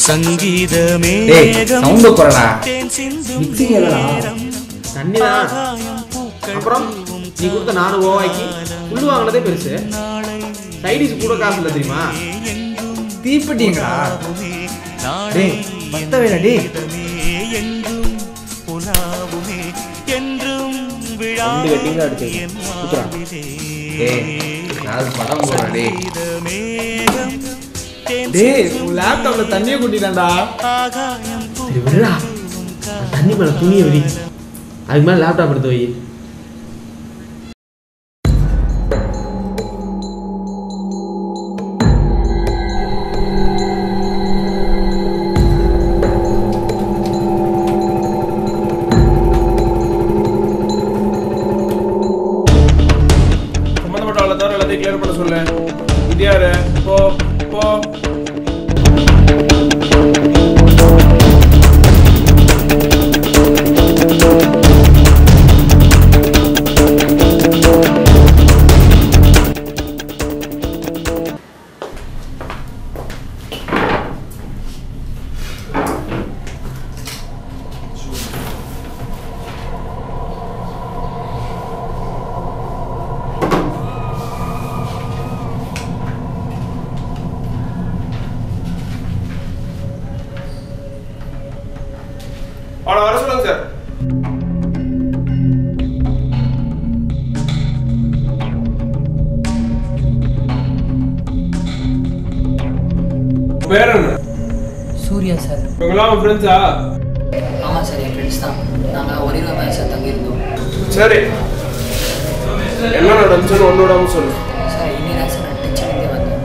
சங்கீதமே sound போறடா mixie ஏலடா தண்ணிதான் அப்புறம் நீ கொடுத்த 4 ஓவாய்க்கு புல்லு வாங்கினதே பெருசு சைடிஸ் கூட காசு இல்லை தெரியுமா தீப்பெட்டிங்களா டேய் பத்த வேடா டேய் ரெண்டு கட்டிங்களா அடிச்சு குத்துறா டேய் நான் படம் போறேன் டேய் டேய் உன் லேப்டாப்ல தண்ணியை குட்டிட்டான்டா சரி விடுடா தண்ணி மேல துணியை விடி அதுக்கு மேல லேப்டாப் எடுத்து வை கிளியர் பண்ண சொல்லு இது யாரு போ போ வர சொல்லுங்க சார் பேர் என்ன சூர்யா சார் உங்களாம் ஃப்ரெண்ட்ஸா ஆமாம் சார் என் ஃப்ரெண்ட்ஸ் தான் நாங்கள் ஒரே ரூம் சார் தங்கியிருந்தோம் சரி என்ன நடந்துச்சுன்னு ஒன்று விடாம சொல்லு சார் இன்னி தான் சார் நான் டென்ஷன்லேயே வந்தேன்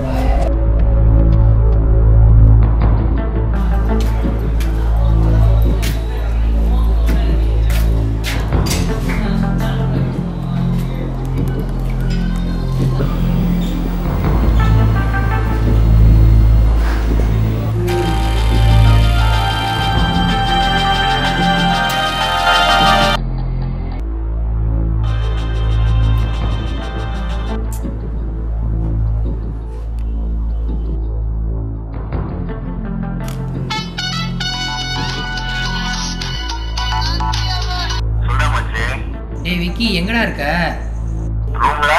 டேய் விக்கி எங்கடா இருக்க ரூம்ல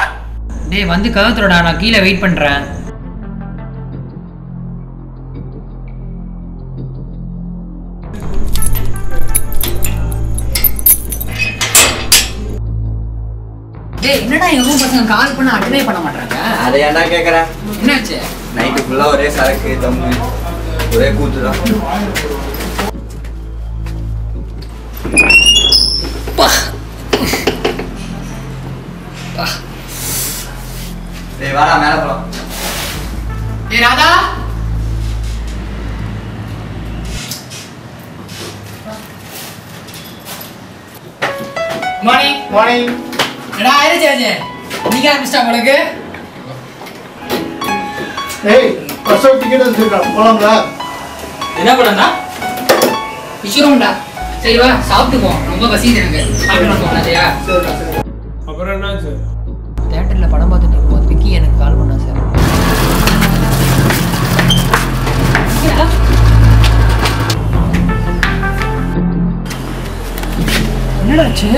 டேய் வந்து கதவுறடா நான் கீழே வெயிட் பண்றேன் டேய் என்னடா எங்க ரூம் பசங்க கால் பண்ண அட்டெண்டே பண்ண மாட்டாங்க அதை ஏன்டா கேக்குற என்னாச்சு நைட்டு ஃபுல்லா ஒரே சரக்கு தம்மு ஒரே கூத்து தான் டேய் வாடா மேல போலாம் டேய் ராதா மார்னிங் மார்னிங் என்னடா ஆயிடுச்சு ஆச்சு நீங்க ஆரம்பிச்சிட்டா உங்களுக்கு ஏய் பஸ் டிக்கெட் வந்துருக்கா போலாம்ல என்ன பண்ணா விஷயம்டா சரி வா சாப்பிட்டுக்குவோம் ரொம்ப பசிக்குது எனக்கு சாப்பிடலாம் போகலையா அப்புறம் என்னாச்சு தியேட்டரில் படம் பார்த்துட்டு இருக்கும்போது விக்கி எனக்கு கால் பண்ணா சார் என்னடாச்சு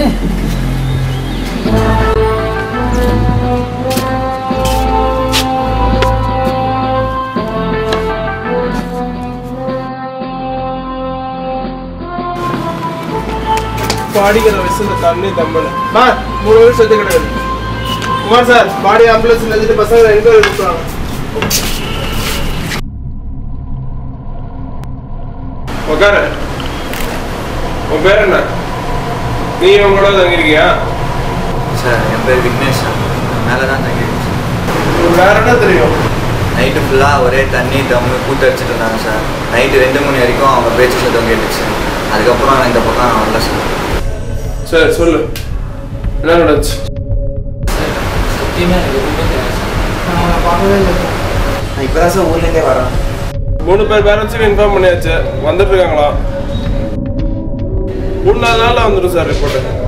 பாடிக்கிற வயசுல தண்ணி தம்பல 3 பேர் செத்து கிடையாது குமார் சார் பாடி ஆம்புலன்ஸ் நினைச்சிட்டு பசங்க எங்க இருக்காங்க உட்கார உன் பேர் என்ன நீ உங்களோட தங்கிருக்கியா சார் என் பேர் விக்னேஷ் சார் மேலே தான் தங்கியிருக்கேன் உங்களுக்கு வேற என்ன தெரியும் நைட்டு ஃபுல்லாக ஒரே தண்ணி தம்மு கூத்து அடிச்சுட்டு இருந்தாங்க சார் நைட்டு 2 மணி வரைக்கும் அவங்க பேச்சு சத்தம் கேட்டுச்சு அதுக்கப்புறம் நான் இந்த பக்கம் வரல சார் சரி சொல்லு என்ன நடந்துச்சு சத்தியமாக எனக்கு எதுவுமே தெரியாது நான் பார்க்கவே இல்லை நான் இப்போ தான் சார் ஊர்லேருந்தே வரேன் 3 பேர் பேரண்ட்ஸுக்கு இன்ஃபார்ம் பண்ணியாச்சு வந்துட்டு இருக்காங்களா 3-4 நாளில் வந்துடும் சார் ரிப்போர்ட்டு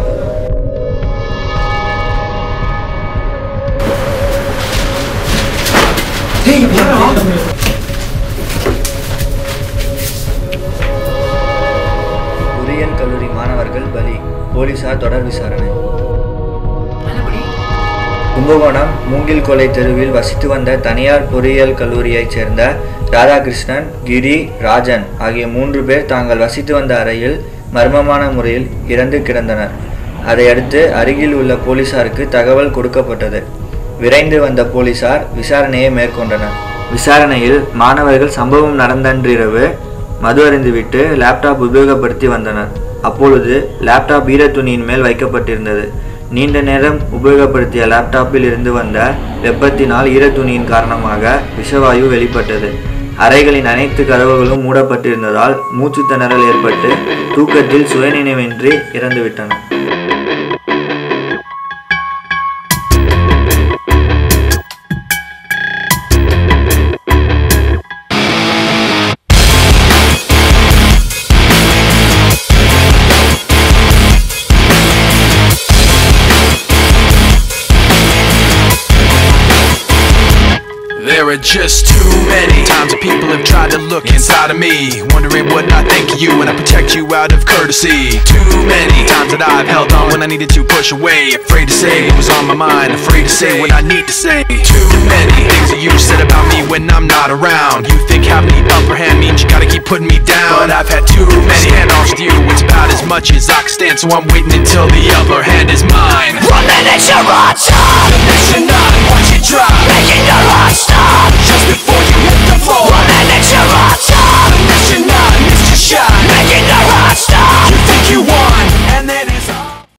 மாணவர்கள் பலி. போலீசார் தொடர் விசாரணை. நல்லபடி. கும்பகோணம் மூங்கில் கொலை தெருவில் வசித்து வந்த தனியார் பொறியியல் கல்லூரியைச் சேர்ந்த ராதாகிருஷ்ணன், கிரி, ராஜன் ஆகிய 3 பேர் தாங்கள் வசித்து வந்த அறையில் மர்மமான முறையில் இறந்து கிடந்தனர். அதையடுத்து அருகில் உள்ள போலீசாருக்கு தகவல் கொடுக்கப்பட்டது. விரைந்து வந்த போலீசார் விசாரணையை மேற்கொண்டனர். விசாரணையில் மாணவர்கள் சம்பவம் நடந்தன்றிரவு மது அருந்துவிட்டு லேப்டாப் உபயோகப்படுத்தி வந்தனர். அப்பொழுது லேப்டாப் ஈரத்துணியின் மேல் வைக்கப்பட்டிருந்தது. நீண்ட நேரம் உபயோகப்படுத்திய லேப்டாப்பில் இருந்து வந்த வெப்பத்தினால் ஈரத்துணியின் காரணமாக விஷவாயு வெளிப்பட்டது. அறைகளின் அனைத்து கதவுகளும் மூடப்பட்டிருந்ததால் மூச்சு திணறல் ஏற்பட்டு தூக்கத்தில் சுயநினைவின்றி இறந்துவிட்டனர். There are just too many times that people have tried to look inside of me, wondering what I think of you when I protect you out of courtesy. Too many times that I've held on when I needed to push away, afraid to say what was on my mind, afraid to say what I need to say. Too many things that you said about me when I'm not around. You think having the upper hand means you gotta keep putting me down, but I've had too many standoffs with you. It's about as much as I can stand, so I'm waiting until the upper hand is mine. 1 minute you're on top, the next you're not. Watch it drop, making your heart stop just before you hit the floor. 1 minute you're on top.